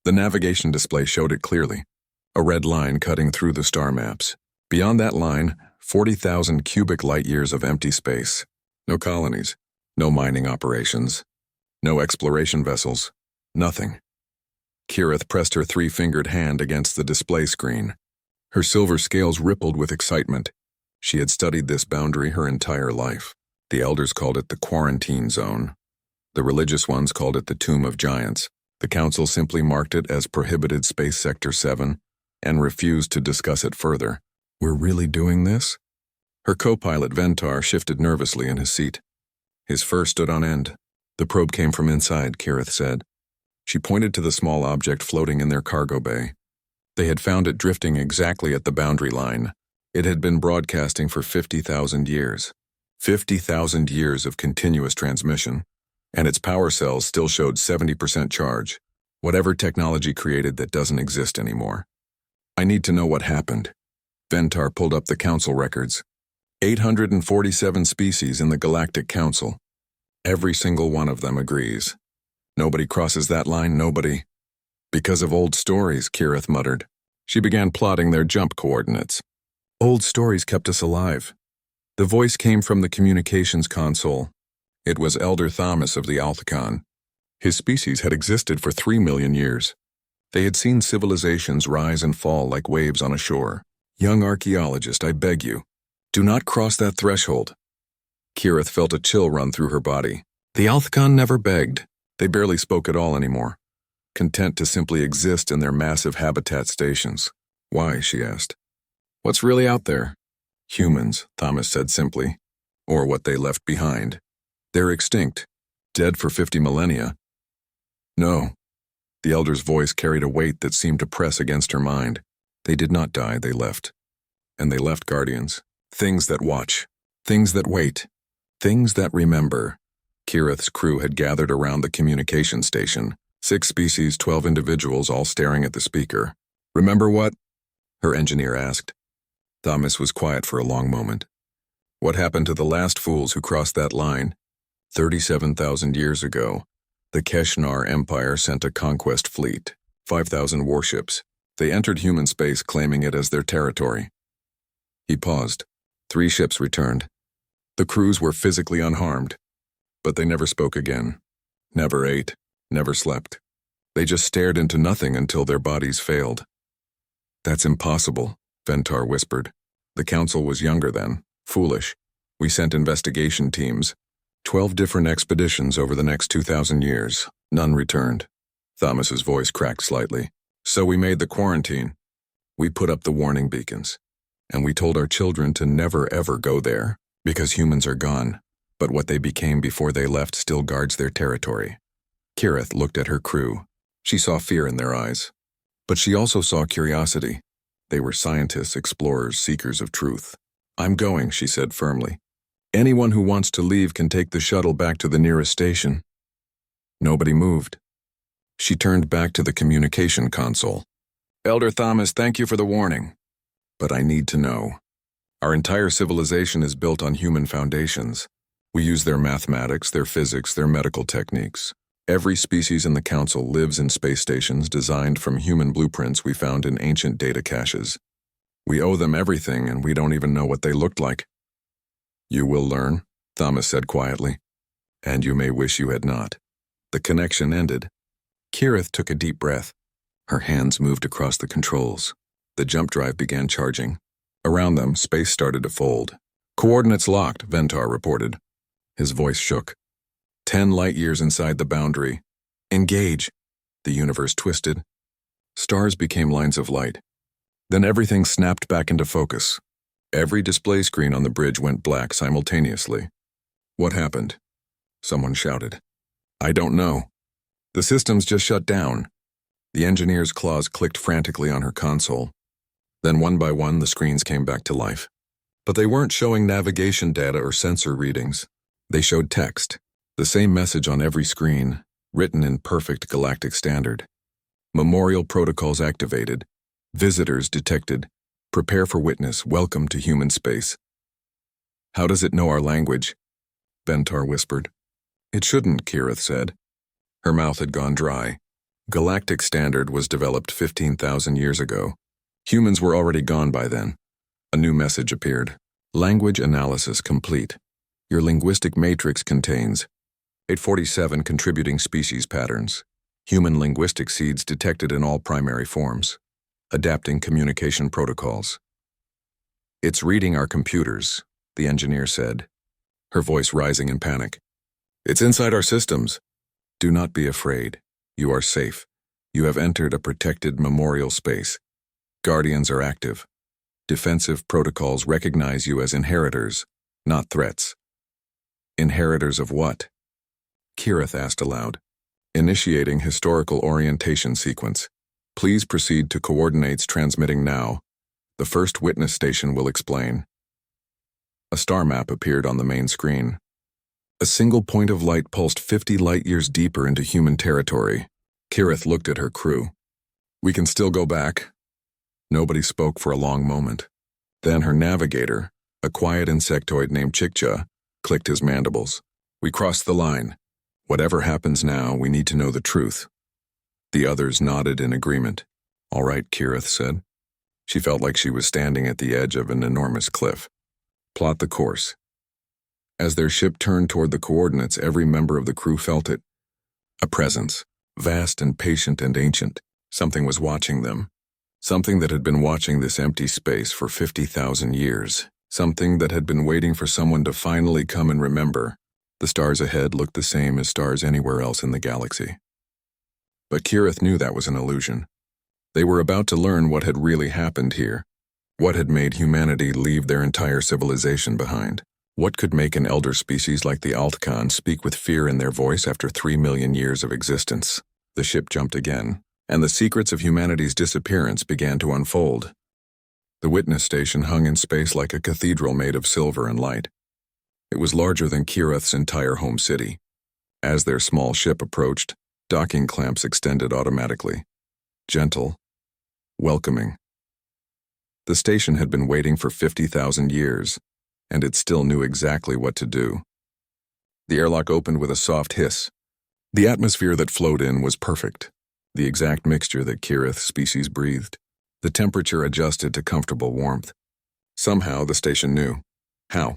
The navigation display showed it clearly, a red line cutting through the star maps. Beyond that line, 40,000 cubic light-years of empty space. No colonies, no mining operations, no exploration vessels, nothing. Kirith pressed her three-fingered hand against the display screen. Her silver scales rippled with excitement. She had studied this boundary her entire life. The elders called it the quarantine zone. The religious ones called it the Tomb of Giants. The council simply marked it as prohibited Space Sector 7 and refused to discuss it further. We're really doing this? Her co-pilot Ventar shifted nervously in his seat. His fur stood on end. The probe came from inside, Kirith said. She pointed to the small object floating in their cargo bay. They had found it drifting exactly at the boundary line. It had been broadcasting for 50,000 years. 50,000 years of continuous transmission, and its power cells still showed 70% charge, whatever technology created that doesn't exist anymore. I need to know what happened. Ventar pulled up the council records. 847 species in the Galactic Council. Every single one of them agrees. Nobody crosses that line, nobody. Because of old stories, Kirith muttered. She began plotting their jump coordinates. Old stories kept us alive. The voice came from the communications console. It was Elder Thomas of the Althicon. His species had existed for 3 million years. They had seen civilizations rise and fall like waves on a shore. Young archaeologist, I beg you, do not cross that threshold. Kirith felt a chill run through her body. The Althicon never begged. They barely spoke at all anymore, content to simply exist in their massive habitat stations. Why, she asked. What's really out there? Humans, Thomas said simply, or what they left behind. They're extinct, dead for 50 millennia. No. The elder's voice carried a weight that seemed to press against her mind. They did not die, they left. And they left guardians. Things that watch. Things that wait. Things that remember. Kirith's crew had gathered around the communication station. 6 species, 12 individuals, all staring at the speaker. Remember what? Her engineer asked. Thomas was quiet for a long moment. What happened to the last fools who crossed that line? 37,000 years ago, the Keshnar Empire sent a conquest fleet, 5,000 warships. They entered human space, claiming it as their territory. He paused. 3 ships returned. The crews were physically unharmed, but they never spoke again. Never ate, never slept. They just stared into nothing until their bodies failed. That's impossible, Ventar whispered. The council was younger then, foolish. We sent investigation teams. 12 different expeditions over the next 2,000 years. None returned. Thomas's voice cracked slightly. So we made the quarantine. We put up the warning beacons. And we told our children to never ever go there, because humans are gone. But what they became before they left still guards their territory. Kirith looked at her crew. She saw fear in their eyes. But she also saw curiosity. They were scientists, explorers, seekers of truth. I'm going, she said firmly. Anyone who wants to leave can take the shuttle back to the nearest station. Nobody moved. She turned back to the communication console. Elder Thomas, thank you for the warning. But I need to know. Our entire civilization is built on human foundations. We use their mathematics, their physics, their medical techniques. Every species in the council lives in space stations designed from human blueprints we found in ancient data caches. We owe them everything, and we don't even know what they looked like. You will learn, Thomas said quietly. And you may wish you had not. The connection ended. Kirith took a deep breath. Her hands moved across the controls. The jump drive began charging. Around them, space started to fold. Coordinates locked, Ventar reported. His voice shook. 10 light-years inside the boundary. Engage. The universe twisted. Stars became lines of light. Then everything snapped back into focus. Every display screen on the bridge went black simultaneously. What happened? Someone shouted. I don't know. The systems just shut down. The engineer's claws clicked frantically on her console. Then one by one, the screens came back to life. But they weren't showing navigation data or sensor readings. They showed text, the same message on every screen, written in perfect galactic standard. Memorial protocols activated. Visitors detected. Prepare for witness. Welcome to human space. How does it know our language? Ventar whispered. It shouldn't, Kirith said. Her mouth had gone dry. Galactic Standard was developed 15,000 years ago. Humans were already gone by then. A new message appeared. Language analysis complete. Your linguistic matrix contains 847 contributing species patterns. Human linguistic seeds detected in all primary forms. Adapting communication protocols. It's reading our computers, the engineer said, her voice rising in panic. It's inside our systems. Do not be afraid. You are safe. You have entered a protected memorial space. Guardians are active. Defensive protocols recognize you as inheritors, not threats. Inheritors of what? Kirith asked aloud. Initiating historical orientation sequence. Please proceed to coordinates transmitting now. The first witness station will explain. A star map appeared on the main screen. A single point of light pulsed 50 light-years deeper into human territory. Kirith looked at her crew. We can still go back. Nobody spoke for a long moment. Then her navigator, a quiet insectoid named Chikcha, clicked his mandibles. We crossed the line. Whatever happens now, we need to know the truth. The others nodded in agreement. All right, Kirith said. She felt like she was standing at the edge of an enormous cliff. Plot the course. As their ship turned toward the coordinates, every member of the crew felt it. A presence, vast and patient and ancient. Something was watching them. Something that had been watching this empty space for 50,000 years. Something that had been waiting for someone to finally come and remember. The stars ahead looked the same as stars anywhere else in the galaxy. But Kirith knew that was an illusion. They were about to learn what had really happened here. What had made humanity leave their entire civilization behind. What could make an elder species like the Altkan speak with fear in their voice after 3 million years of existence? The ship jumped again, and the secrets of humanity's disappearance began to unfold. The witness station hung in space like a cathedral made of silver and light. It was larger than Kirith's entire home city. As their small ship approached, docking clamps extended automatically. Gentle, welcoming. The station had been waiting for 50,000 years, and it still knew exactly what to do. The airlock opened with a soft hiss. The atmosphere that flowed in was perfect, the exact mixture that Kirith's species breathed. The temperature adjusted to comfortable warmth. Somehow the station knew. How?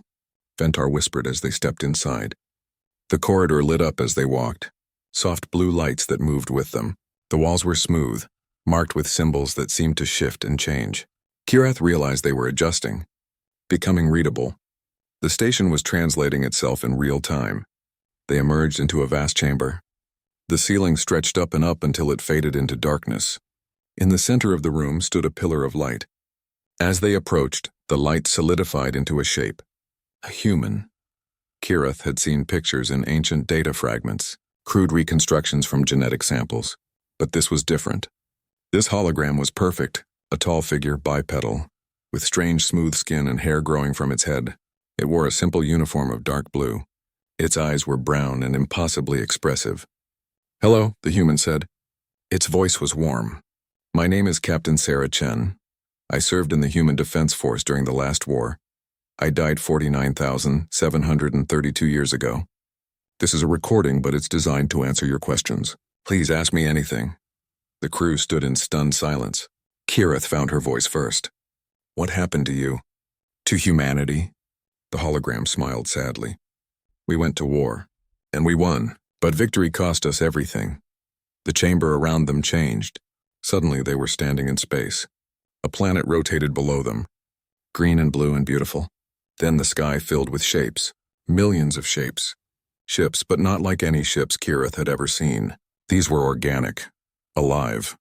Ventar whispered as they stepped inside. The corridor lit up as they walked, soft blue lights that moved with them. The walls were smooth, marked with symbols that seemed to shift and change. Kirith realized they were adjusting, becoming readable. The station was translating itself in real time. They emerged into a vast chamber. The ceiling stretched up and up until it faded into darkness. In the center of the room stood a pillar of light. As they approached, the light solidified into a shape. A human. Kirith had seen pictures in ancient data fragments, crude reconstructions from genetic samples. But this was different. This hologram was perfect, a tall figure, bipedal, with strange smooth skin and hair growing from its head. It wore a simple uniform of dark blue. Its eyes were brown and impossibly expressive. Hello, the human said. Its voice was warm. My name is Captain Sarah Chen. I served in the Human Defense Force during the last war. I died 49,732 years ago. This is a recording, but it's designed to answer your questions. Please ask me anything. The crew stood in stunned silence. Kirith found her voice first. What happened to you? To humanity? The hologram smiled sadly. We went to war, and we won, but victory cost us everything. The chamber around them changed. Suddenly they were standing in space. A planet rotated below them, green and blue and beautiful. Then the sky filled with shapes, millions of shapes. Ships, but not like any ships Kirith had ever seen. These were organic, alive.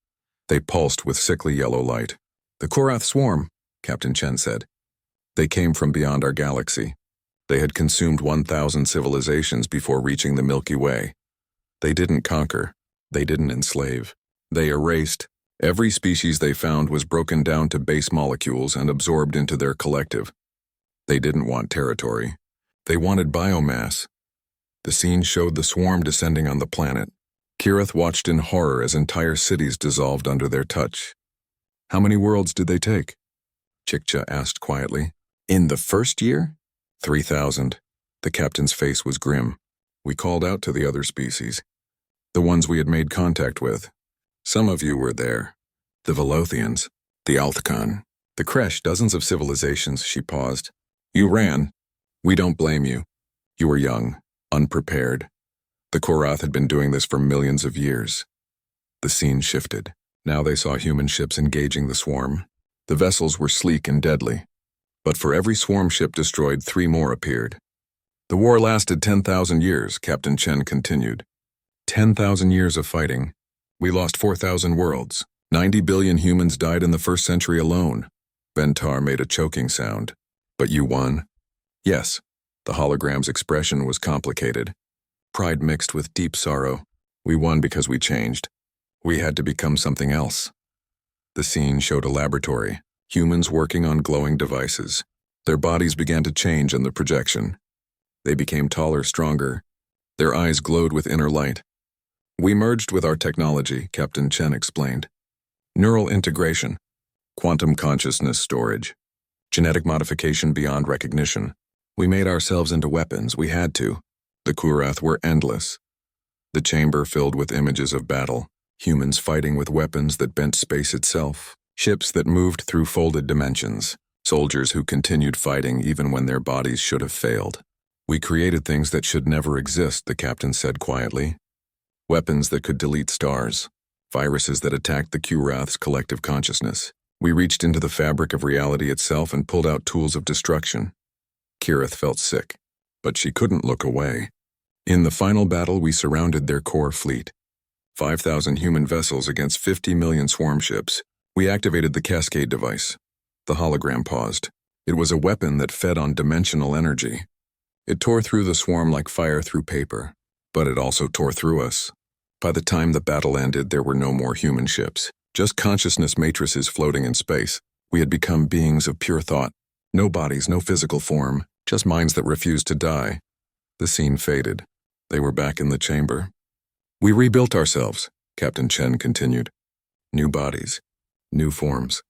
They pulsed with sickly yellow light. The Korath swarm, Captain Chen said. They came from beyond our galaxy. They had consumed 1,000 civilizations before reaching the Milky Way. They didn't conquer. They didn't enslave. They erased. Every species they found was broken down to base molecules and absorbed into their collective. They didn't want territory. They wanted biomass. The scene showed the swarm descending on the planet. Kirith watched in horror as entire cities dissolved under their touch. How many worlds did they take? Chikcha asked quietly. In the first year? 3,000. The captain's face was grim. We called out to the other species, the ones we had made contact with. Some of you were there. The Velothians, the Althcon, the Kresh, dozens of civilizations, she paused. You ran. We don't blame you. You were young, unprepared. The Korath had been doing this for millions of years. The scene shifted. Now they saw human ships engaging the swarm. The vessels were sleek and deadly. But for every swarm ship destroyed, 3 more appeared. The war lasted 10,000 years, Captain Chen continued. 10,000 years of fighting. We lost 4,000 worlds. 90 billion humans died in the first century alone. Ventar made a choking sound. But you won? Yes. The hologram's expression was complicated. Pride mixed with deep sorrow. We won because we changed. We had to become something else. The scene showed a laboratory. Humans working on glowing devices. Their bodies began to change in the projection. They became taller, stronger. Their eyes glowed with inner light. We merged with our technology, Captain Chen explained. Neural integration, quantum consciousness storage, genetic modification beyond recognition. We made ourselves into weapons. We had to. The Korath were endless. The chamber filled with images of battle, humans fighting with weapons that bent space itself, ships that moved through folded dimensions, soldiers who continued fighting even when their bodies should have failed. We created things that should never exist, the captain said quietly. Weapons that could delete stars, viruses that attacked the Korath's collective consciousness. We reached into the fabric of reality itself and pulled out tools of destruction. Kirith felt sick, but she couldn't look away. In the final battle, we surrounded their core fleet. 5,000 human vessels against 50 million swarm ships. We activated the Cascade device. The hologram paused. It was a weapon that fed on dimensional energy. It tore through the swarm like fire through paper, but it also tore through us. By the time the battle ended, there were no more human ships, just consciousness matrices floating in space. We had become beings of pure thought. No bodies, no physical form, just minds that refused to die. The scene faded. They were back in the chamber. We rebuilt ourselves, Captain Chen continued. New bodies, new forms.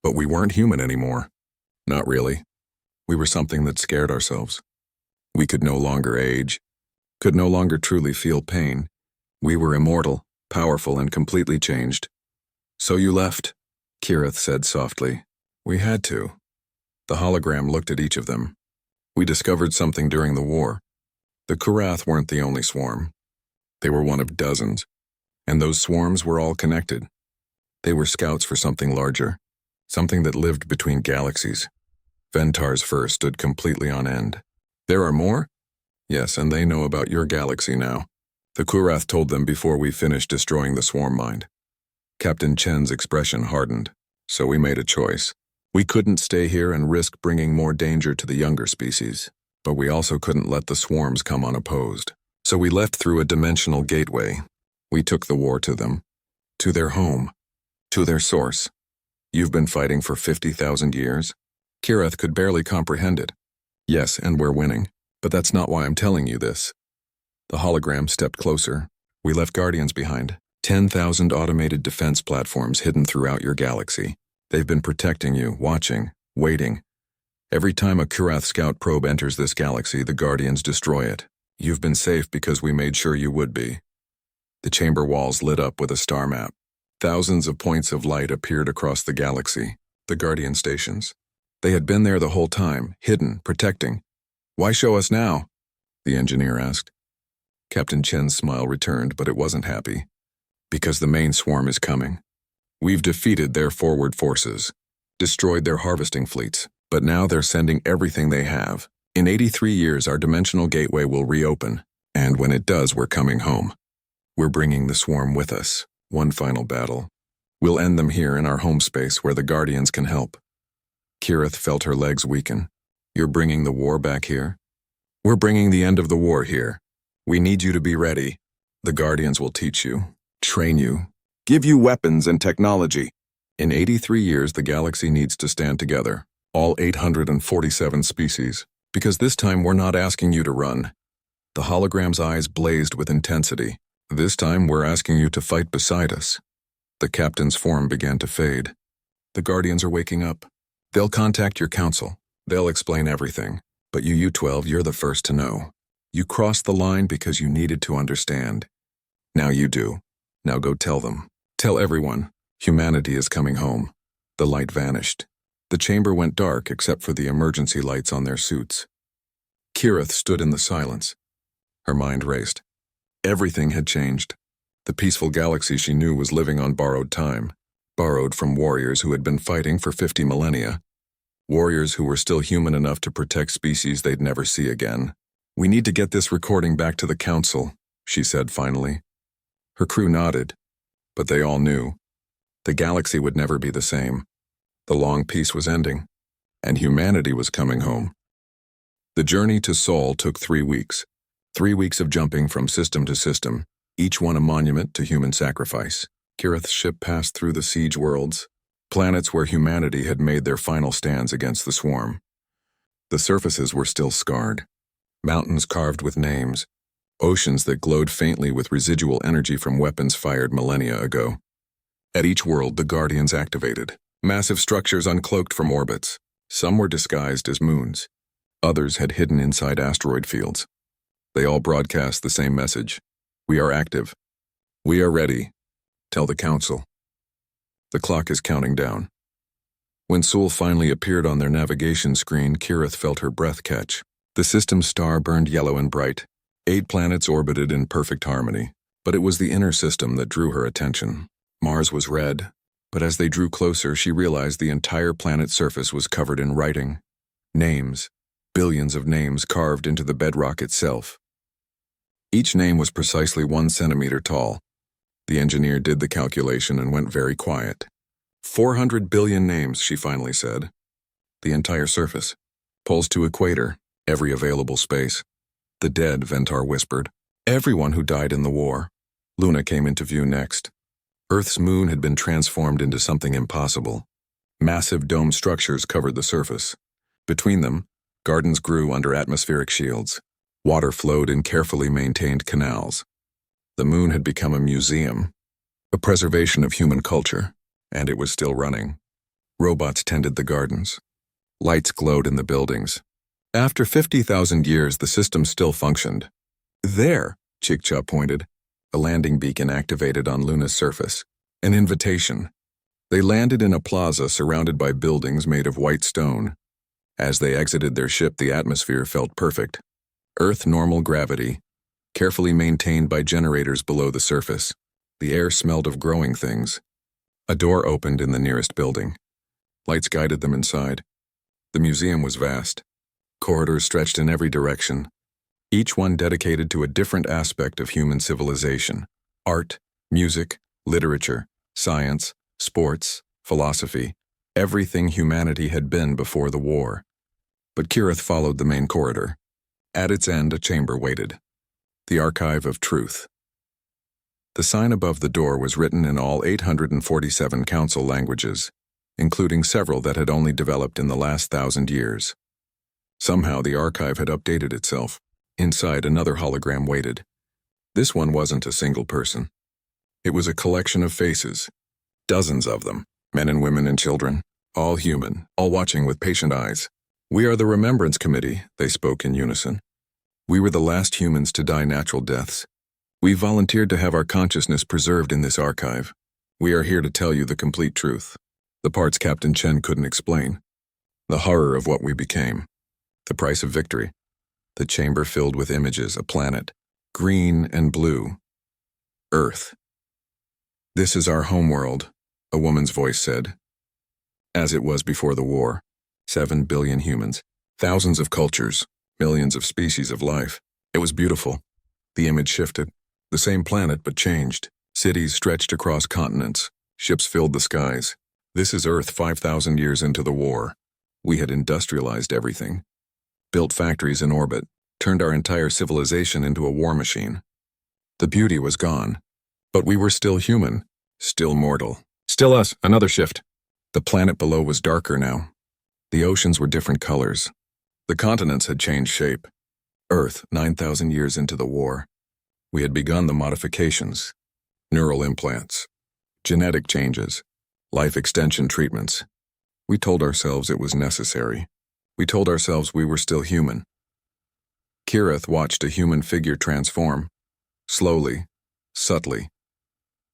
But we weren't human anymore. Not really. We were something that scared ourselves. We could no longer age, could no longer truly feel pain. We were immortal, powerful, and completely changed. So you left, Kirith said softly. We had to. The hologram looked at each of them. We discovered something during the war. The Korath weren't the only swarm. They were one of dozens, and those swarms were all connected. They were scouts for something larger, something that lived between galaxies. Ventar's fur stood completely on end. There are more? Yes, and they know about your galaxy now. The Korath told them before we finished destroying the swarm mind. Captain Chen's expression hardened, so we made a choice. We couldn't stay here and risk bringing more danger to the younger species, but we also couldn't let the swarms come unopposed. So we left through a dimensional gateway. We took the war to them, to their home, to their source. You've been fighting for 50,000 years? Kirith could barely comprehend it. Yes, and we're winning, but that's not why I'm telling you this. The hologram stepped closer. We left guardians behind. 10,000 automated defense platforms hidden throughout your galaxy. They've been protecting you, watching, waiting. Every time a Korath scout probe enters this galaxy, the guardians destroy it. You've been safe because we made sure you would be. The chamber walls lit up with a star map. Thousands of points of light appeared across the galaxy, the guardian stations. They had been there the whole time, hidden, protecting. Why show us now? The engineer asked. Captain Chen's smile returned, but it wasn't happy. Because the main swarm is coming. We've defeated their forward forces, destroyed their harvesting fleets, but now they're sending everything they have. In 83 years, our dimensional gateway will reopen, and when it does, we're coming home. We're bringing the swarm with us. One final battle. We'll end them here in our home space where the guardians can help. Kirith felt her legs weaken. You're bringing the war back here? We're bringing the end of the war here. We need you to be ready. The guardians will teach you, train you, give you weapons and technology. In 83 years, the galaxy needs to stand together, all 847 species, because this time we're not asking you to run. The hologram's eyes blazed with intensity. This time we're asking you to fight beside us. The captain's form began to fade. The guardians are waking up. They'll contact your council. They'll explain everything. But you U-12, you're the first to know. You crossed the line because you needed to understand. Now you do. Now go tell them. Tell everyone, humanity is coming home. The light vanished. The chamber went dark except for the emergency lights on their suits. Kirith stood in the silence. Her mind raced. Everything had changed. The peaceful galaxy she knew was living on borrowed time, borrowed from warriors who had been fighting for 50 millennia. Warriors who were still human enough to protect species they'd never see again. "We need to get this recording back to the council," she said finally. Her crew nodded, but they all knew. The galaxy would never be the same. The long peace was ending, and humanity was coming home. The journey to Sol took 3 weeks. 3 weeks of jumping from system to system, each one a monument to human sacrifice. Kirith's ship passed through the siege worlds, planets where humanity had made their final stands against the swarm. The surfaces were still scarred. Mountains carved with names, oceans that glowed faintly with residual energy from weapons fired millennia ago. At each world, the Guardians activated, massive structures uncloaked from orbits. Some were disguised as moons. Others had hidden inside asteroid fields. They all broadcast the same message. "We are active. We are ready. Tell the council." The clock is counting down. When Sul finally appeared on their navigation screen, Kirith felt her breath catch. The system's star burned yellow and bright. 8 planets orbited in perfect harmony, but it was the inner system that drew her attention. Mars was red, but as they drew closer, she realized the entire planet's surface was covered in writing. Names, billions of names carved into the bedrock itself. Each name was precisely 1 centimeter tall. The engineer did the calculation and went very quiet. 400 billion names, she finally said. The entire surface. Poles to equator, every available space. The dead, Ventar whispered. Everyone who died in the war. Luna came into view next. Earth's moon had been transformed into something impossible. Massive dome structures covered the surface. Between them, gardens grew under atmospheric shields. Water flowed in carefully maintained canals. The moon had become a museum, a preservation of human culture, and it was still running. Robots tended the gardens. Lights glowed in the buildings. After 50,000 years, the system still functioned. "There," Chikcha pointed, a landing beacon activated on Luna's surface. An invitation. They landed in a plaza surrounded by buildings made of white stone. As they exited their ship, the atmosphere felt perfect. Earth normal gravity, carefully maintained by generators below the surface. The air smelled of growing things. A door opened in the nearest building. Lights guided them inside. The museum was vast. Corridors stretched in every direction, each one dedicated to a different aspect of human civilization. Art, music, literature, science, sports, philosophy, everything humanity had been before the war. But Kirith followed the main corridor. At its end, a chamber waited. The Archive of Truth. The sign above the door was written in all 847 council languages, including several that had only developed in the last 1,000 years. Somehow the archive had updated itself. Inside, another hologram waited. This one wasn't a single person. It was a collection of faces, dozens of them, men and women and children, all human, all watching with patient eyes. "We are the Remembrance Committee," they spoke in unison. "We were the last humans to die natural deaths. We volunteered to have our consciousness preserved in this archive. We are here to tell you the complete truth. The parts Captain Chen couldn't explain. The horror of what we became. The price of victory. The chamber filled with images, a planet, green and blue. Earth. This is our homeworld," a woman's voice said. As it was before the war. 7 billion humans, thousands of cultures, millions of species of life. It was beautiful. The image shifted. The same planet, but changed. Cities stretched across continents. Ships filled the skies. This is Earth 5,000 years into the war. We had industrialized everything. Built factories in orbit, turned our entire civilization into a war machine. The beauty was gone. But we were still human, still mortal. Still us, another shift. The planet below was darker now. The oceans were different colors. The continents had changed shape. Earth, 9,000 years into the war. We had begun the modifications. Neural implants. Genetic changes. Life extension treatments. We told ourselves it was necessary. We told ourselves we were still human. Kirith watched a human figure transform. Slowly, subtly.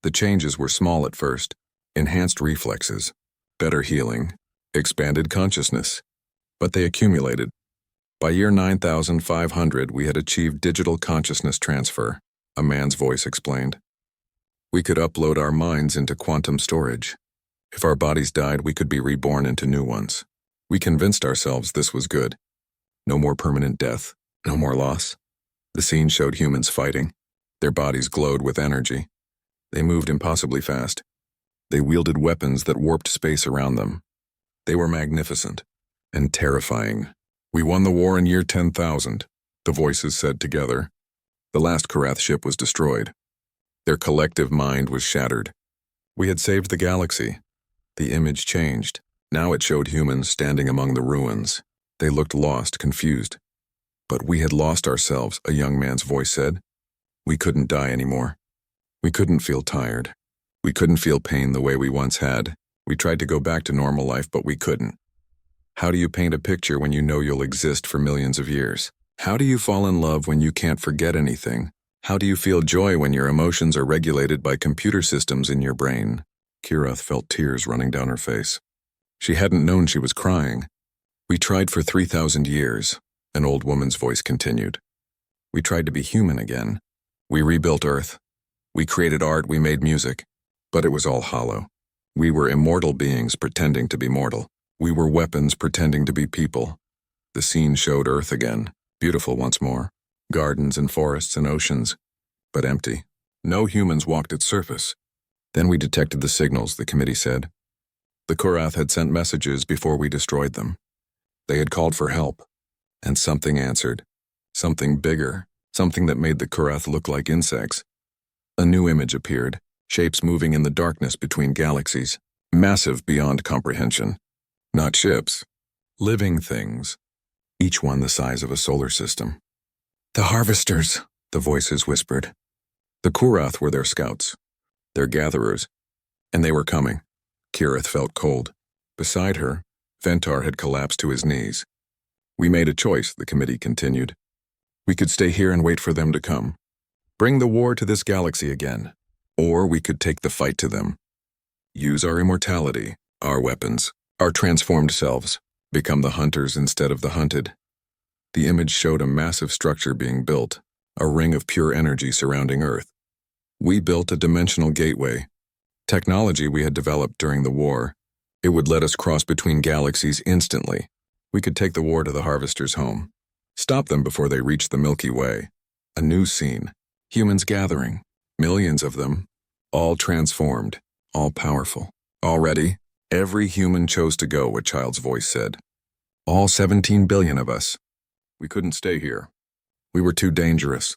The changes were small at first: enhanced reflexes, better healing, expanded consciousness. But they accumulated. By year 9500, we had achieved digital consciousness transfer, a man's voice explained. We could upload our minds into quantum storage. If our bodies died, we could be reborn into new ones. We convinced ourselves this was good. No more permanent death, no more loss. The scene showed humans fighting. Their bodies glowed with energy. They moved impossibly fast. They wielded weapons that warped space around them. They were magnificent and terrifying. We won the war in year 10,000, the voices said together. The last Karath ship was destroyed. Their collective mind was shattered. We had saved the galaxy. The image changed. Now it showed humans standing among the ruins. They looked lost, confused. But we had lost ourselves, a young man's voice said. We couldn't die anymore. We couldn't feel tired. We couldn't feel pain the way we once had. We tried to go back to normal life, but we couldn't. How do you paint a picture when you know you'll exist for millions of years? How do you fall in love when you can't forget anything? How do you feel joy when your emotions are regulated by computer systems in your brain? Kirath felt tears running down her face. She hadn't known she was crying. We tried for 3,000 years, an old woman's voice continued. We tried to be human again. We rebuilt Earth. We created art, we made music. But it was all hollow. We were immortal beings pretending to be mortal. We were weapons pretending to be people. The scene showed Earth again, beautiful once more. Gardens and forests and oceans, but empty. No humans walked its surface. Then we detected the signals, the committee said. The Kurath had sent messages before we destroyed them. They had called for help, and something answered. Something bigger, something that made the Kurath look like insects. A new image appeared, shapes moving in the darkness between galaxies, massive beyond comprehension. Not ships, living things, each one the size of a solar system. The harvesters, the voices whispered. The Kurath were their scouts, their gatherers, and they were coming. Kirith felt cold. Beside her, Ventar had collapsed to his knees. We made a choice, the committee continued. We could stay here and wait for them to come. Bring the war to this galaxy again. Or we could take the fight to them. Use our immortality, our weapons, our transformed selves, become the hunters instead of the hunted. The image showed a massive structure being built, a ring of pure energy surrounding Earth. We built a dimensional gateway. Technology we had developed during the war. It would let us cross between galaxies instantly. We could take the war to the harvesters' home. Stop them before they reached the Milky Way. A new scene. Humans gathering. Millions of them. All transformed. All powerful. Already, every human chose to go, a child's voice said. All 17 billion of us. We couldn't stay here. We were too dangerous.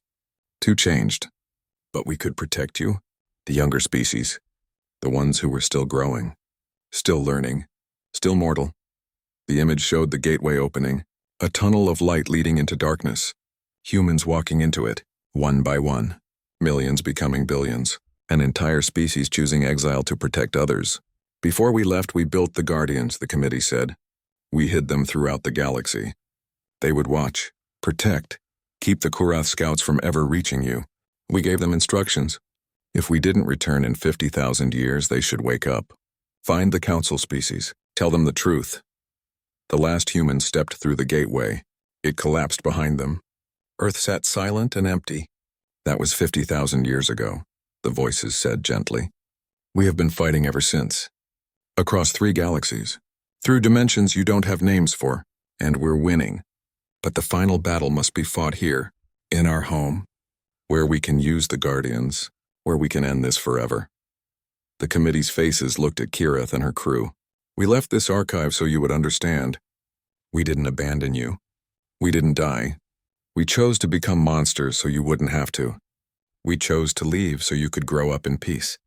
Too changed. But we could protect you, the younger species. The ones who were still growing. Still learning. Still mortal. The image showed the gateway opening. A tunnel of light leading into darkness. Humans walking into it, one by one. Millions becoming billions. An entire species choosing exile to protect others. Before we left, we built the Guardians, the committee said. We hid them throughout the galaxy. They would watch, protect, keep the Kurath scouts from ever reaching you. We gave them instructions. If we didn't return in 50,000 years, they should wake up. Find the council species. Tell them the truth. The last human stepped through the gateway. It collapsed behind them. Earth sat silent and empty. That was 50,000 years ago, the voices said gently. We have been fighting ever since. Across 3 galaxies. Through dimensions you don't have names for. And we're winning. But the final battle must be fought here, in our home, where we can use the Guardians, where we can end this forever. The committee's faces looked at Kirith and her crew. We left this archive so you would understand. We didn't abandon you. We didn't die. We chose to become monsters so you wouldn't have to. We chose to leave so you could grow up in peace.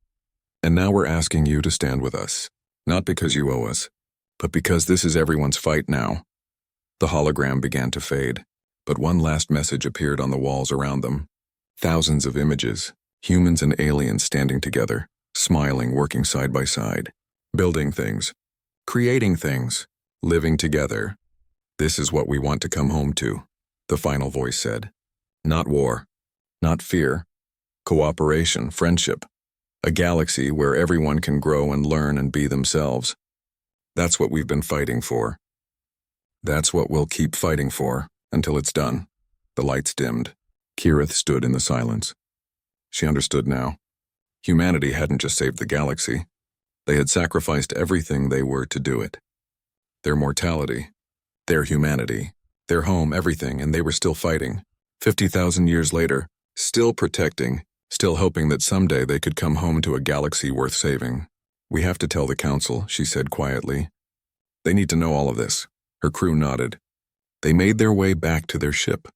And now we're asking you to stand with us, not because you owe us, but because this is everyone's fight now. The hologram began to fade, but one last message appeared on the walls around them. Thousands of images, humans and aliens standing together, smiling, working side by side, building things, creating things, living together. This is what we want to come home to, the final voice said. Not war, not fear, cooperation, friendship. A galaxy where everyone can grow and learn and be themselves. That's what we've been fighting for. That's what we'll keep fighting for, until it's done. The lights dimmed. Kirith stood in the silence. She understood now. Humanity hadn't just saved the galaxy. They had sacrificed everything they were to do it. Their mortality, their humanity, their home, everything, and they were still fighting. 50,000 years later, still protecting, still hoping that someday they could come home to a galaxy worth saving. We have to tell the Council, she said quietly. They need to know all of this. Her crew nodded. They made their way back to their ship.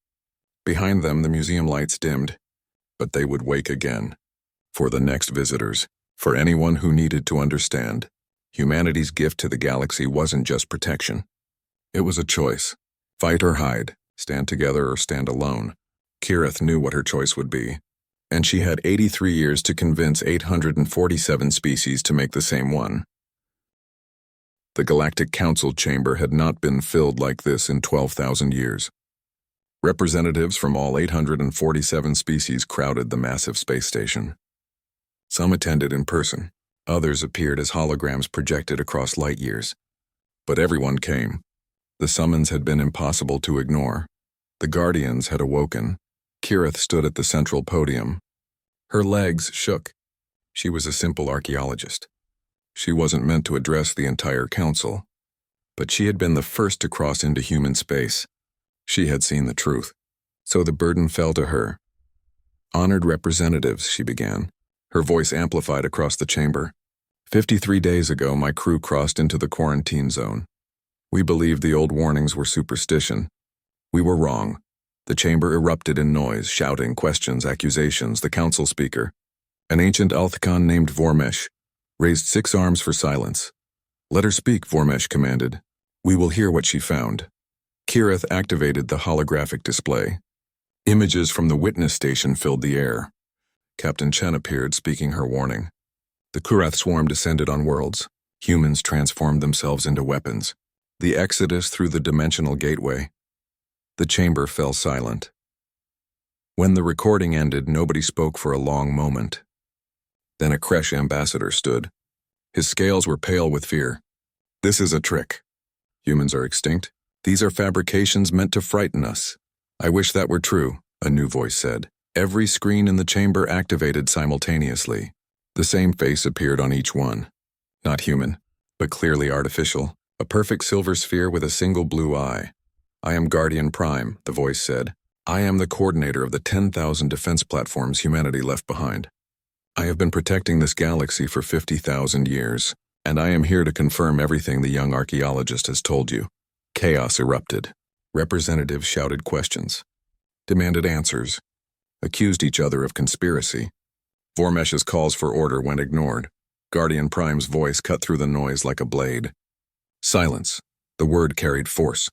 Behind them, the museum lights dimmed. But they would wake again. For the next visitors, for anyone who needed to understand, humanity's gift to the galaxy wasn't just protection. It was a choice. Fight or hide, stand together or stand alone. Kirith knew what her choice would be. And she had 83 years to convince 847 species to make the same one. The Galactic Council chamber had not been filled like this in 12,000 years. Representatives from all 847 species crowded the massive space station. Some attended in person, others appeared as holograms projected across light years. But everyone came. The summons had been impossible to ignore. The Guardians had awoken. Kirith stood at the central podium. Her legs shook. She was a simple archaeologist. She wasn't meant to address the entire council. But she had been the first to cross into human space. She had seen the truth. So the burden fell to her. Honored representatives, she began. Her voice amplified across the chamber. 53 days ago, my crew crossed into the quarantine zone. We believed the old warnings were superstition. We were wrong. The chamber erupted in noise, shouting, questions, accusations. The council speaker, an ancient Althicon named Vormesh, raised 6 arms for silence. Let her speak, Vormesh commanded. We will hear what she found. Kirith activated the holographic display. Images from the witness station filled the air. Captain Chen appeared, speaking her warning. The Kurath swarm descended on worlds. Humans transformed themselves into weapons. The exodus through the dimensional gateway. The chamber fell silent. When the recording ended, nobody spoke for a long moment. Then a Kresh ambassador stood. His scales were pale with fear. This is a trick. Humans are extinct. These are fabrications meant to frighten us. I wish that were true, a new voice said. Every screen in the chamber activated simultaneously. The same face appeared on each one. Not human, but clearly artificial. A perfect silver sphere with a single blue eye. I am Guardian Prime, the voice said. I am the coordinator of the 10,000 defense platforms humanity left behind. I have been protecting this galaxy for 50,000 years, and I am here to confirm everything the young archaeologist has told you. Chaos erupted. Representatives shouted questions, demanded answers, accused each other of conspiracy. Vormesh's calls for order went ignored. Guardian Prime's voice cut through the noise like a blade. Silence. The word carried force.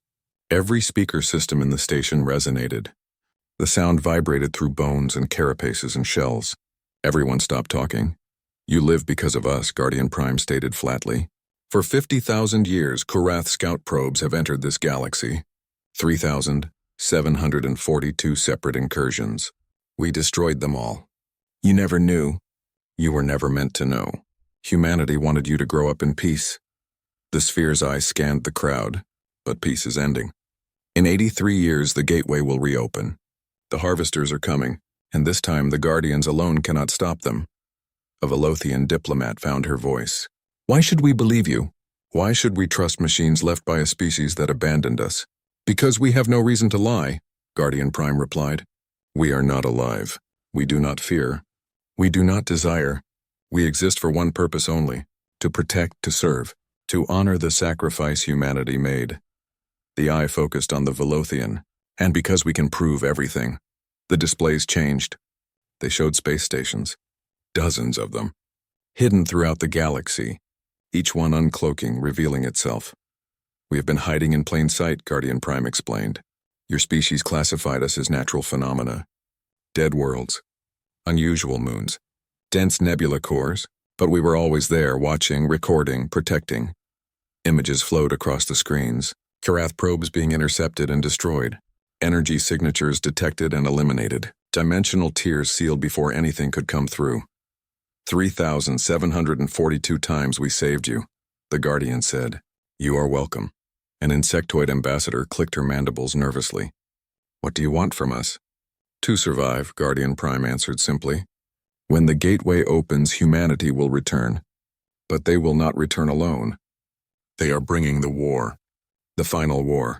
Every speaker system in the station resonated. The sound vibrated through bones and carapaces and shells. Everyone stopped talking. You live because of us, Guardian Prime stated flatly. For 50,000 years, Kurath scout probes have entered this galaxy. 3,742 separate incursions. We destroyed them all. You never knew. You were never meant to know. Humanity wanted you to grow up in peace. The sphere's eye scanned the crowd, but peace is ending. In 83 years, the gateway will reopen. The harvesters are coming, and this time the Guardians alone cannot stop them. A Velothian diplomat found her voice. Why should we believe you? Why should we trust machines left by a species that abandoned us? Because we have no reason to lie, Guardian Prime replied. We are not alive. We do not fear. We do not desire. We exist for one purpose only, to protect, to serve, to honor the sacrifice humanity made. The eye focused on the Velothian, and because we can prove everything, the displays changed. They showed space stations, dozens of them, hidden throughout the galaxy, each one uncloaking, revealing itself. We have been hiding in plain sight, Guardian Prime explained. Your species classified us as natural phenomena. Dead worlds, unusual moons, dense nebula cores, but we were always there, watching, recording, protecting. Images flowed across the screens, Kurath probes being intercepted and destroyed, energy signatures detected and eliminated, dimensional tiers sealed before anything could come through. 3,742 times we saved you, the Guardian said. You are welcome. An insectoid ambassador clicked her mandibles nervously. What do you want from us? To survive, Guardian Prime answered simply. When the gateway opens, humanity will return. But they will not return alone. They are bringing the war. The final war.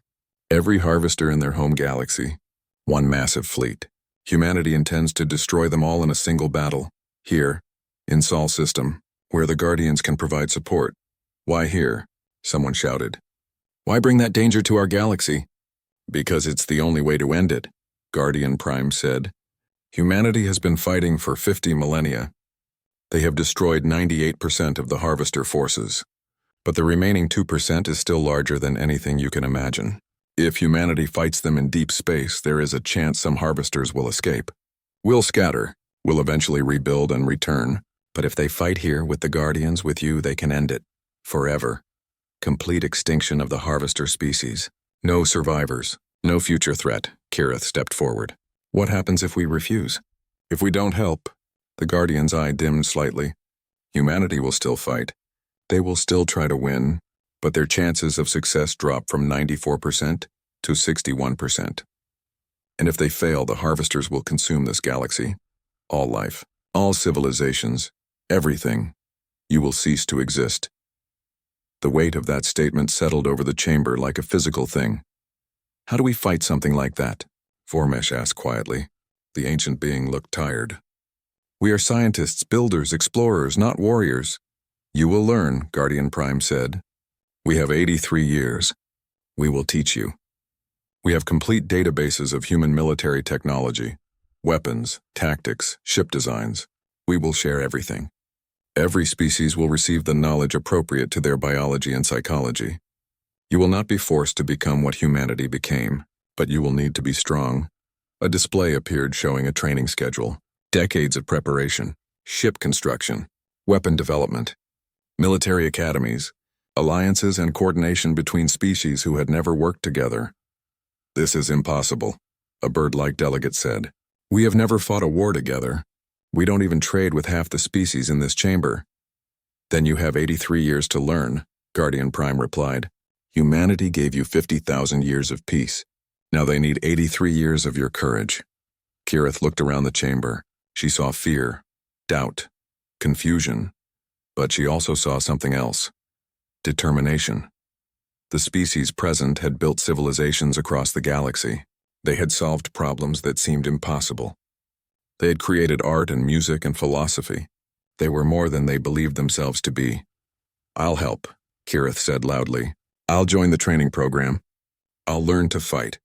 Every harvester in their home galaxy. One massive fleet. Humanity intends to destroy them all in a single battle. Here, in Sol System, where the Guardians can provide support. Why here? Someone shouted. Why bring that danger to our galaxy? Because it's the only way to end it, Guardian Prime said. Humanity has been fighting for 50 millennia. They have destroyed 98% of the harvester forces. But the remaining 2% is still larger than anything you can imagine. If humanity fights them in deep space, there is a chance some harvesters will escape. We'll scatter, we'll eventually rebuild and return. But if they fight here with the Guardians, with you, they can end it. Forever. Complete extinction of the harvester species. No survivors. No future threat. Kirith stepped forward. What happens if we refuse? If we don't help? The Guardian's eye dimmed slightly. Humanity will still fight. They will still try to win, but their chances of success drop from 94% to 61%. And if they fail, the harvesters will consume this galaxy. All life, all civilizations, everything. You will cease to exist. The weight of that statement settled over the chamber like a physical thing. How do we fight something like that? Vormesh asked quietly. The ancient being looked tired. We are scientists, builders, explorers, not warriors. You will learn, Guardian Prime said. We have 83 years. We will teach you. We have complete databases of human military technology, weapons, tactics, ship designs. We will share everything. Every species will receive the knowledge appropriate to their biology and psychology. You will not be forced to become what humanity became, but you will need to be strong. A display appeared showing a training schedule, decades of preparation, ship construction, weapon development, military academies, alliances and coordination between species who had never worked together. This is impossible, a bird-like delegate said. We have never fought a war together. We don't even trade with half the species in this chamber. Then you have 83 years to learn, Guardian Prime replied. Humanity gave you 50,000 years of peace. Now they need 83 years of your courage. Kirith looked around the chamber. She saw fear, doubt, confusion, but she also saw something else. Determination. The species present had built civilizations across the galaxy. They had solved problems that seemed impossible. They had created art and music and philosophy. They were more than they believed themselves to be. I'll help, Kirith said loudly. I'll join the training program. I'll learn to fight.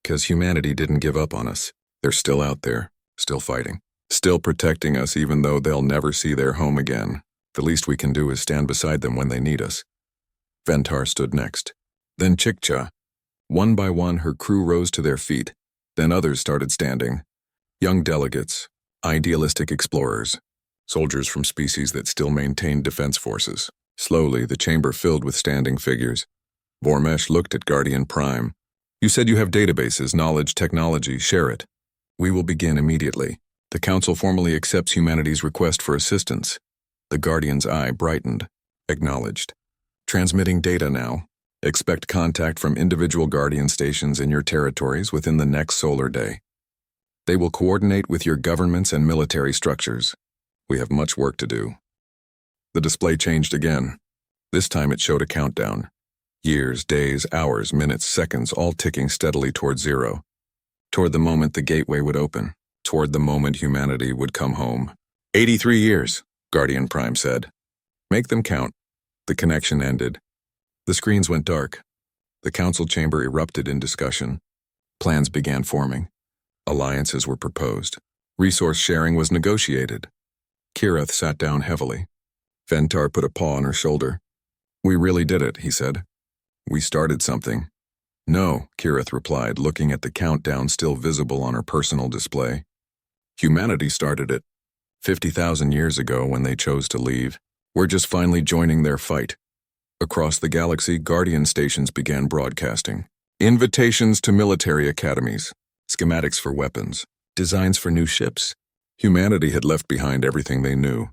'Cause humanity didn't give up on us. They're still out there, still fighting, still protecting us even though they'll never see their home again. The least we can do is stand beside them when they need us. Ventar stood next. Then Chikcha. One by one, her crew rose to their feet. Then others started standing. Young delegates, idealistic explorers, soldiers from species that still maintained defense forces. Slowly, the chamber filled with standing figures. Vormesh looked at Guardian Prime. You said you have databases, knowledge, technology. Share it. We will begin immediately. The Council formally accepts humanity's request for assistance. The Guardian's eye brightened. Acknowledged. Transmitting data now. Expect contact from individual Guardian stations in your territories within the next solar day. They will coordinate with your governments and military structures. We have much work to do. The display changed again. This time it showed a countdown. Years, days, hours, minutes, seconds, all ticking steadily toward zero. Toward the moment the gateway would open. Toward the moment humanity would come home. 83 years, Guardian Prime said. Make them count. The connection ended. The screens went dark. The council chamber erupted in discussion. Plans began forming. Alliances were proposed. Resource sharing was negotiated. Kirith sat down heavily. Ventar put a paw on her shoulder. We really did it, he said. We started something. No, Kirith replied, looking at the countdown still visible on her personal display. Humanity started it. 50,000 years ago when they chose to leave. We're just finally joining their fight. Across the galaxy, Guardian stations began broadcasting. Invitations to military academies. Schematics for weapons. Designs for new ships. Humanity had left behind everything they knew.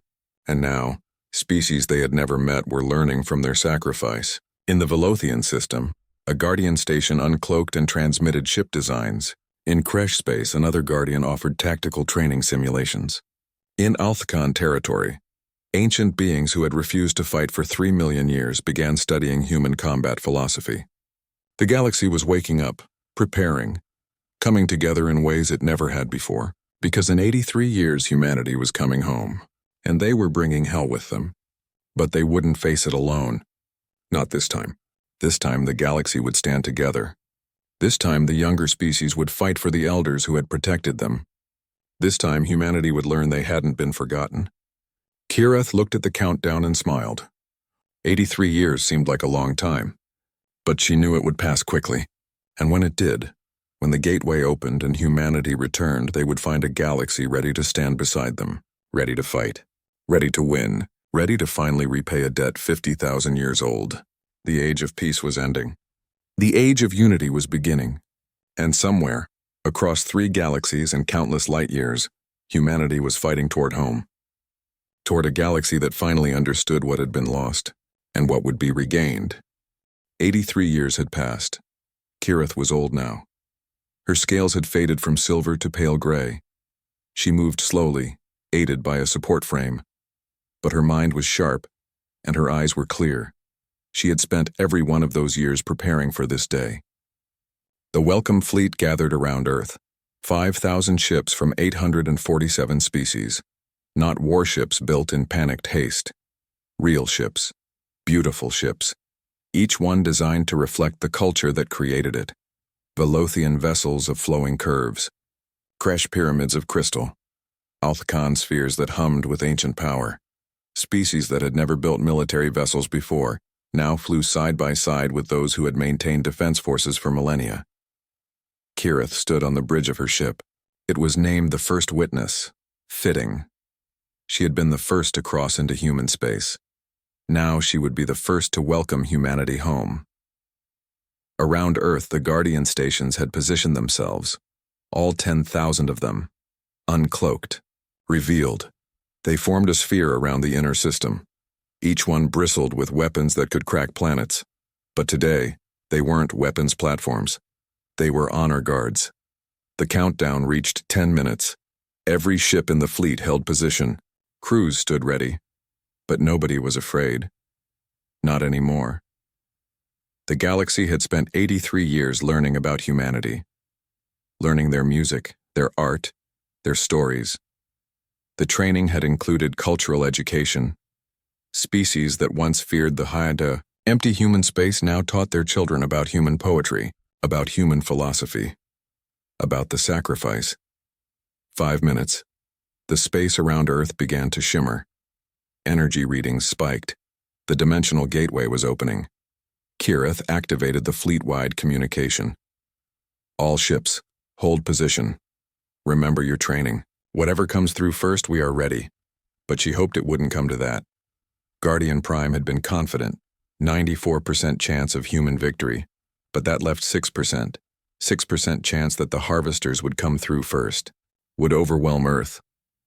And now, species they had never met were learning from their sacrifice. In the Velothian system, a Guardian station uncloaked and transmitted ship designs. In Kresh space, another Guardian offered tactical training simulations. In Althcon territory, ancient beings who had refused to fight for 3 million years began studying human combat philosophy. The galaxy was waking up, preparing, coming together in ways it never had before, because in 83 years humanity was coming home, and they were bringing hell with them. But they wouldn't face it alone. Not this time. This time the galaxy would stand together. This time the younger species would fight for the elders who had protected them. This time humanity would learn they hadn't been forgotten. Kirith looked at the countdown and smiled. 83 years seemed like a long time, but she knew it would pass quickly. And when it did, when the gateway opened and humanity returned, they would find a galaxy ready to stand beside them, ready to fight, ready to win, ready to finally repay a debt 50,000 years old. The age of peace was ending. The age of unity was beginning. And somewhere, across 3 galaxies and countless light years, humanity was fighting toward home. Toward a galaxy that finally understood what had been lost, and what would be regained. 83 years had passed. Kirith was old now. Her scales had faded from silver to pale gray. She moved slowly, aided by a support frame. But her mind was sharp, and her eyes were clear. She had spent every one of those years preparing for this day. The welcome fleet gathered around Earth. 5,000 ships from 847 species. Not warships built in panicked haste. Real ships. Beautiful ships. Each one designed to reflect the culture that created it. Velothian vessels of flowing curves. Kresh pyramids of crystal. Althcon spheres that hummed with ancient power. Species that had never built military vessels before now flew side by side with those who had maintained defense forces for millennia. Kirith stood on the bridge of her ship. It was named the First Witness. Fitting. She had been the first to cross into human space. Now she would be the first to welcome humanity home. Around Earth, the Guardian stations had positioned themselves, all 10,000 of them, uncloaked, revealed. They formed a sphere around the inner system. Each one bristled with weapons that could crack planets. But today, they weren't weapons platforms. They were honor guards. The countdown reached 10 minutes. Every ship in the fleet held position. Crews stood ready. But nobody was afraid. Not anymore. The galaxy had spent 83 years learning about humanity. Learning their music, their art, their stories. The training had included cultural education. Species that once feared the Haida, empty human space now taught their children about human poetry, about human philosophy, about the sacrifice. 5 minutes. The space around Earth began to shimmer. Energy readings spiked. The dimensional gateway was opening. Kirith activated the fleet-wide communication. All ships, hold position. Remember your training. Whatever comes through first, we are ready. But she hoped it wouldn't come to that. Guardian Prime had been confident, 94% chance of human victory, but that left 6%. 6% chance that the harvesters would come through first, would overwhelm Earth,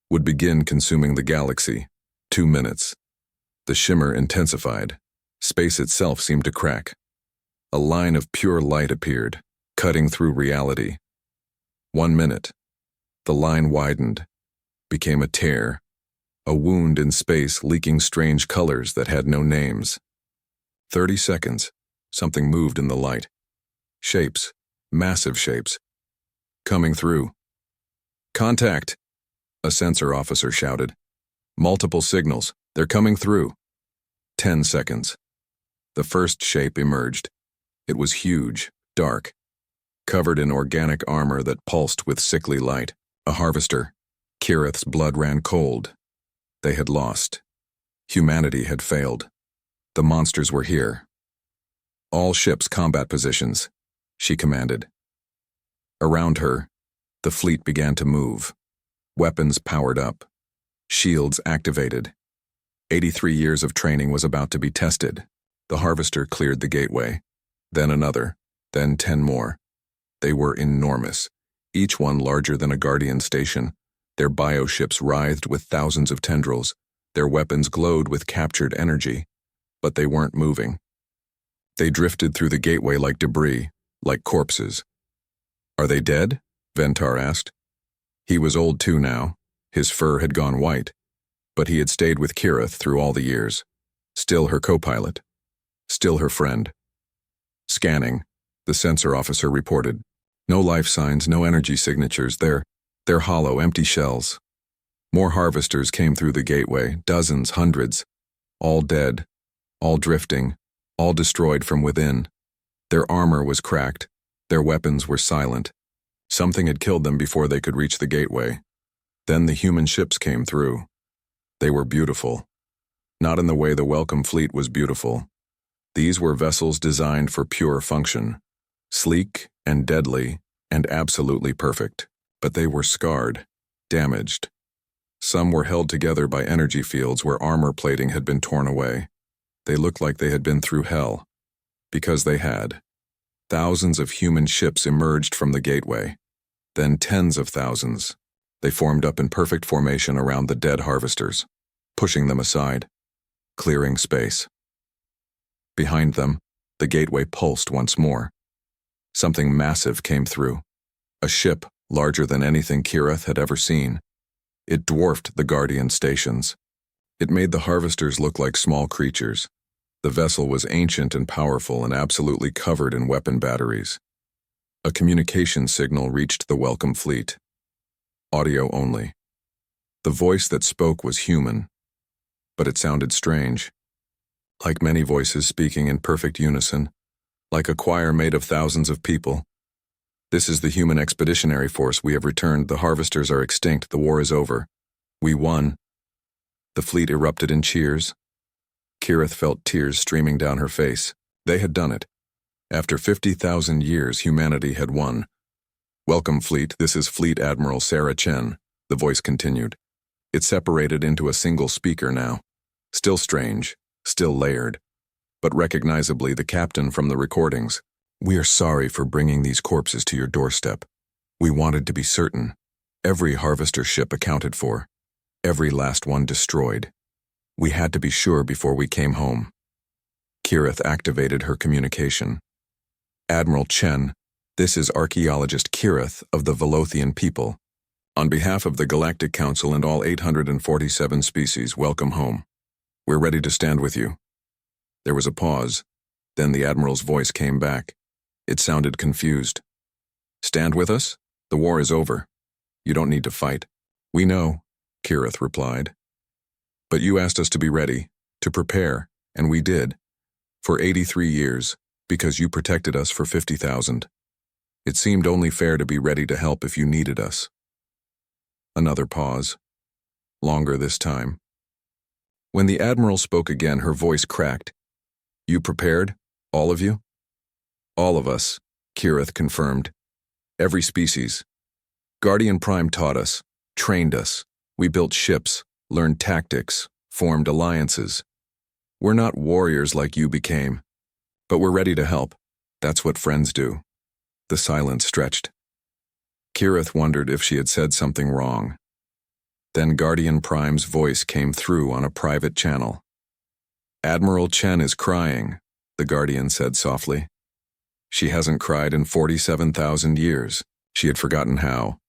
would begin consuming the galaxy. 2 minutes. The shimmer intensified. Space itself seemed to crack. A line of pure light appeared, cutting through reality. 1 minute. The line widened, became a tear, a wound in space leaking strange colors that had no names. 30 seconds. Something moved in the light. Shapes, massive shapes. Coming through. Contact! A sensor officer shouted. Multiple signals. They're coming through. 10 seconds. The first shape emerged. It was huge, dark, covered in organic armor that pulsed with sickly light. A harvester. Kirith's blood ran cold. They had lost. Humanity had failed. The monsters were here. All ships combat positions, she commanded. Around her, the fleet began to move. Weapons powered up. Shields activated. 83 years of training was about to be tested. The harvester cleared the gateway. Then another. Then 10 more. They were enormous, each one larger than a Guardian station. Their bioships writhed with thousands of tendrils. Their weapons glowed with captured energy, but they weren't moving. They drifted through the gateway like debris, like corpses. "Are they dead?" Ventar asked. He was old too now. His fur had gone white, but he had stayed with Kirith through all the years. Still her co-pilot. Still her friend. Scanning, the sensor officer reported. No life signs, no energy signatures. They're hollow, empty shells. More harvesters came through the gateway, dozens, hundreds. All dead, all drifting, all destroyed from within. Their armor was cracked. Their weapons were silent. Something had killed them before they could reach the gateway. Then the human ships came through. They were beautiful. Not in the way the Welcome Fleet was beautiful. These were vessels designed for pure function. Sleek and deadly and absolutely perfect. But they were scarred, damaged. Some were held together by energy fields where armor plating had been torn away. They looked like they had been through hell. Because they had. Thousands of human ships emerged from the gateway. Then tens of thousands. They formed up in perfect formation around the dead harvesters, pushing them aside, clearing space. Behind them, the gateway pulsed once more. Something massive came through. A ship larger than anything Kirith had ever seen. It dwarfed the Guardian stations. It made the harvesters look like small creatures. The vessel was ancient and powerful and absolutely covered in weapon batteries. A communication signal reached the Welcome Fleet. Audio only. The voice that spoke was human, but it sounded strange. Like many voices speaking in perfect unison, like a choir made of thousands of people. "This is the human expeditionary force. We have returned. The harvesters are extinct. The war is over. We won." The fleet erupted in cheers. Kirith felt tears streaming down her face. They had done it. After 50,000 years, humanity had won. "Welcome, Fleet. This is Fleet Admiral Sarah Chen," the voice continued. It separated into a single speaker now. Still strange, still layered, but recognizably the captain from the recordings. "We are sorry for bringing these corpses to your doorstep. We wanted to be certain. Every harvester ship accounted for. Every last one destroyed. We had to be sure before we came home." Kirith activated her communication. "Admiral Chen, this is archaeologist Kirith of the Velothian people. On behalf of the Galactic Council and all 847 species, welcome home. We're ready to stand with you." There was a pause. Then the Admiral's voice came back. It sounded confused. "Stand with us? The war is over. You don't need to fight." "We know," Kirith replied. "But you asked us to be ready, to prepare, and we did. For 83 years, because you protected us for 50,000. It seemed only fair to be ready to help if you needed us." Another pause. Longer this time. When the Admiral spoke again, her voice cracked. "You prepared? All of you?" "All of us," Kirith confirmed. "Every species. Guardian Prime taught us, trained us. We built ships, learned tactics, formed alliances. We're not warriors like you became, but we're ready to help. That's what friends do." The silence stretched. Kirith wondered if she had said something wrong. Then Guardian Prime's voice came through on a private channel. "Admiral Chen is crying," the Guardian said softly. She hasn't cried in 47,000 years. She had forgotten how.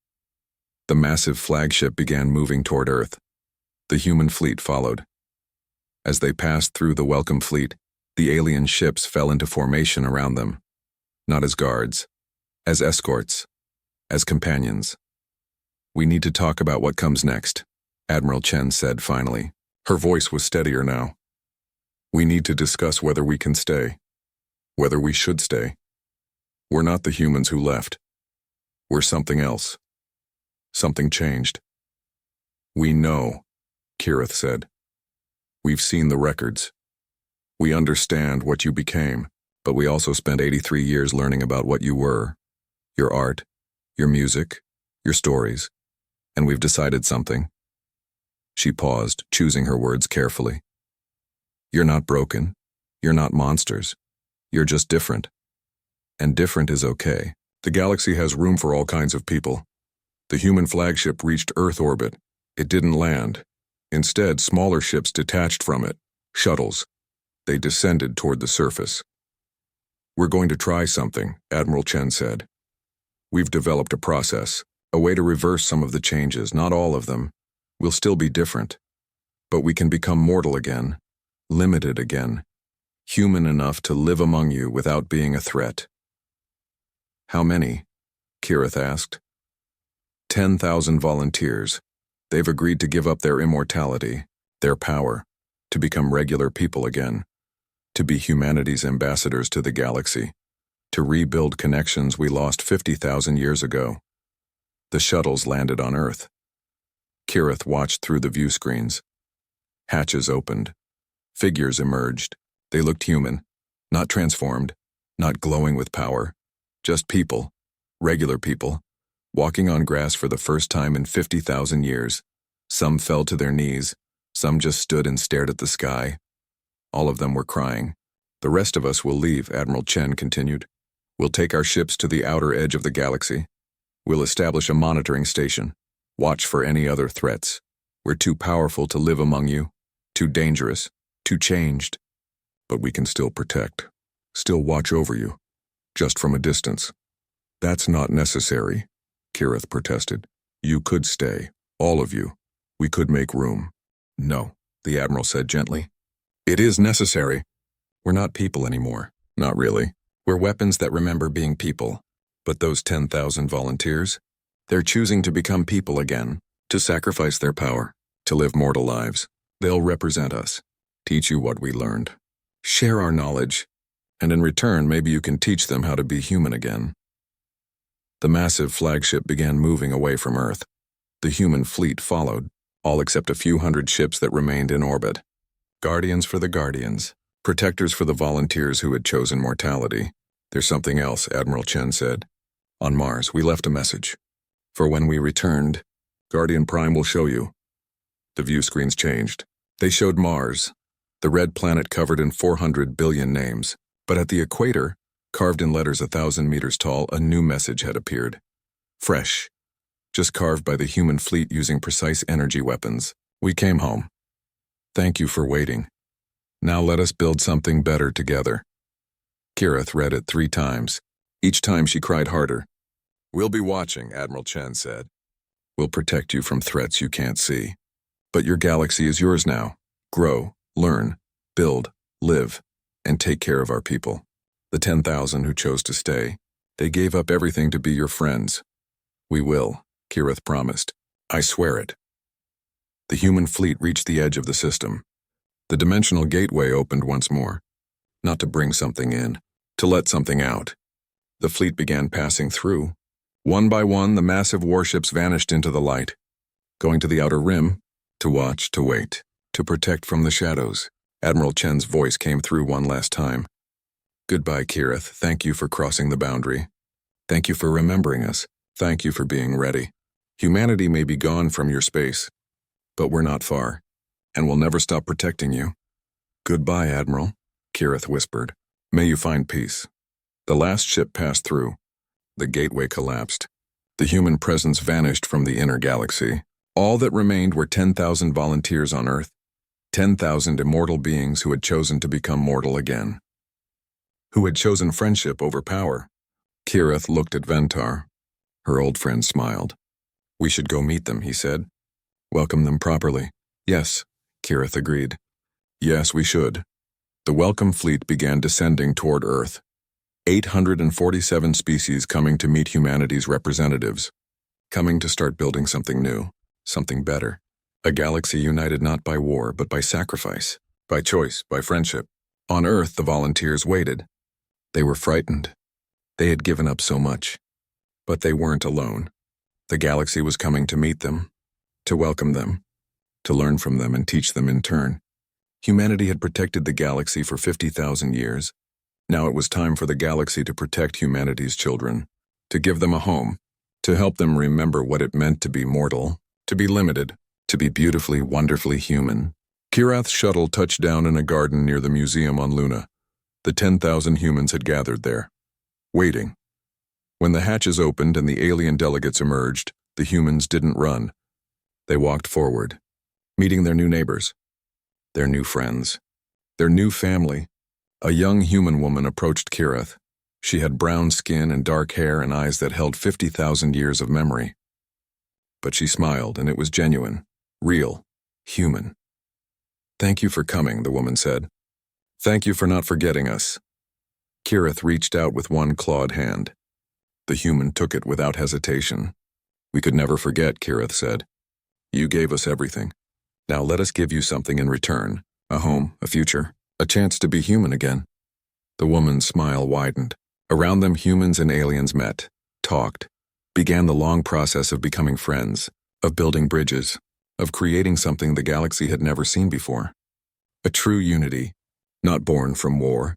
The massive flagship began moving toward Earth. The human fleet followed. As they passed through the Welcome Fleet, the alien ships fell into formation around them. Not as guards, as escorts, as companions. "We need to talk about what comes next," Admiral Chen said finally. Her voice was steadier now. "We need to discuss whether we can stay. Whether we should stay. We're not the humans who left. We're something else. Something changed." "We know," Kirith said. "We've seen the records. We understand what you became, but we also spent 83 years learning about what you were. Your art, your music, your stories, and we've decided something." She paused, choosing her words carefully. "You're not broken. You're not monsters. You're just different. And different is okay. The galaxy has room for all kinds of people. The human flagship reached Earth orbit. It didn't land. Instead, smaller ships detached from it, shuttles. They descended toward the surface. "We're going to try something," Admiral Chen said. "We've developed a process, a way to reverse some of the changes, not all of them. We'll still be different. But we can become mortal again, limited again, human enough to live among you without being a threat." "How many?" Kirith asked. 10,000 volunteers. They've agreed to give up their immortality, their power, to become regular people again, to be humanity's ambassadors to the galaxy, to rebuild connections we lost 50,000 years ago. The shuttles landed on Earth. Kirith watched through the view screens. Hatches opened. Figures emerged. They looked human, not transformed, not glowing with power, just people, regular people, walking on grass for the first time in 50,000 years. Some fell to their knees, some just stood and stared at the sky. All of them were crying. "The rest of us will leave," Admiral Chen continued. "We'll take our ships to the outer edge of the galaxy. We'll establish a monitoring station. Watch for any other threats. We're too powerful to live among you, too dangerous, too changed. But we can still protect, still watch over you, just from a distance." "That's not necessary," Kirith protested. "You could stay, all of you. We could make room." "No," the Admiral said gently. "It is necessary. We're not people anymore." "Not really. We're weapons that remember being people. But those 10,000 volunteers, they're choosing to become people again, to sacrifice their power, to live mortal lives. They'll represent us, teach you what we learned. Share our knowledge, and in return, maybe you can teach them how to be human again." The massive flagship began moving away from Earth. The human fleet followed, all except a few hundred ships that remained in orbit. Guardians for the Guardians, protectors for the volunteers who had chosen mortality. "There's something else," Admiral Chen said. "On Mars, we left a message. For when we returned, Guardian Prime will show you." The view screens changed. They showed Mars, the red planet covered in 400 billion names. But at the equator, carved in letters 1,000 meters tall, a new message had appeared. Fresh, just carved by the human fleet using precise energy weapons. "We came home. Thank you for waiting. Now let us build something better together." Kirith read it 3 times. Each time she cried harder. "We'll be watching," Admiral Chen said. "We'll protect you from threats you can't see. But your galaxy is yours now. Grow, learn, build, live, and take care of our people." The 10,000 who chose to stay, they gave up everything to be your friends. "We will," Kirith promised. "I swear it." The human fleet reached the edge of the system. The dimensional gateway opened once more. Not to bring something in, to let something out. The fleet began passing through. One by one, the massive warships vanished into the light, going to the outer rim, to watch, to wait, to protect from the shadows. Admiral Chen's voice came through one last time. "Goodbye, Kirith. Thank you for crossing the boundary. Thank you for remembering us. Thank you for being ready. Humanity may be gone from your space, but we're not far, and we'll never stop protecting you." "Goodbye, Admiral," Kirith whispered. "May you find peace." The last ship passed through. The gateway collapsed. The human presence vanished from the inner galaxy. All that remained were 10,000 volunteers on Earth, 10,000 immortal beings who had chosen to become mortal again. Who had chosen friendship over power. Kirith looked at Ventar. Her old friend smiled. "We should go meet them," he said. "Welcome them properly." "Yes," Kirith agreed. "Yes, we should." The welcome fleet began descending toward Earth. 847 species coming to meet humanity's representatives. Coming to start building something new, something better. A galaxy united not by war, but by sacrifice, by choice, by friendship. On Earth, the volunteers waited. They were frightened. They had given up so much. But they weren't alone. The galaxy was coming to meet them, to welcome them, to learn from them and teach them in turn. Humanity had protected the galaxy for 50,000 years. Now it was time for the galaxy to protect humanity's children, to give them a home, to help them remember what it meant to be mortal, to be limited, to be beautifully, wonderfully human. Kirath's shuttle touched down in a garden near the museum on Luna. The 10,000 humans had gathered there, waiting. When the hatches opened and the alien delegates emerged, the humans didn't run. They walked forward. meeting their new neighbors, their new friends, their new family. A young human woman approached Kirith. She had brown skin and dark hair and eyes that held 50,000 years of memory. But she smiled, and it was genuine, real, human. "Thank you for coming," the woman said. "Thank you for not forgetting us." Kirith reached out with one clawed hand. The human took it without hesitation. "We could never forget," Kirith said. "You gave us everything. Now let us give you something in return. A home, a future, a chance to be human again." The woman's smile widened. Around them, humans and aliens met, talked, began the long process of becoming friends, of building bridges, of creating something the galaxy had never seen before. A true unity, not born from war,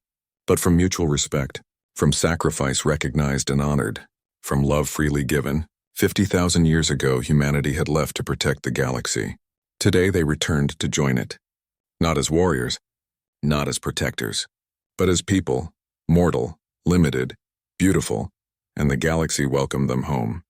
but from mutual respect, from sacrifice recognized and honored, from love freely given. 50,000 years ago, humanity had left to protect the galaxy. Today they returned to join it. Not as warriors, not as protectors, but as people, mortal, limited, beautiful, and the galaxy welcomed them home.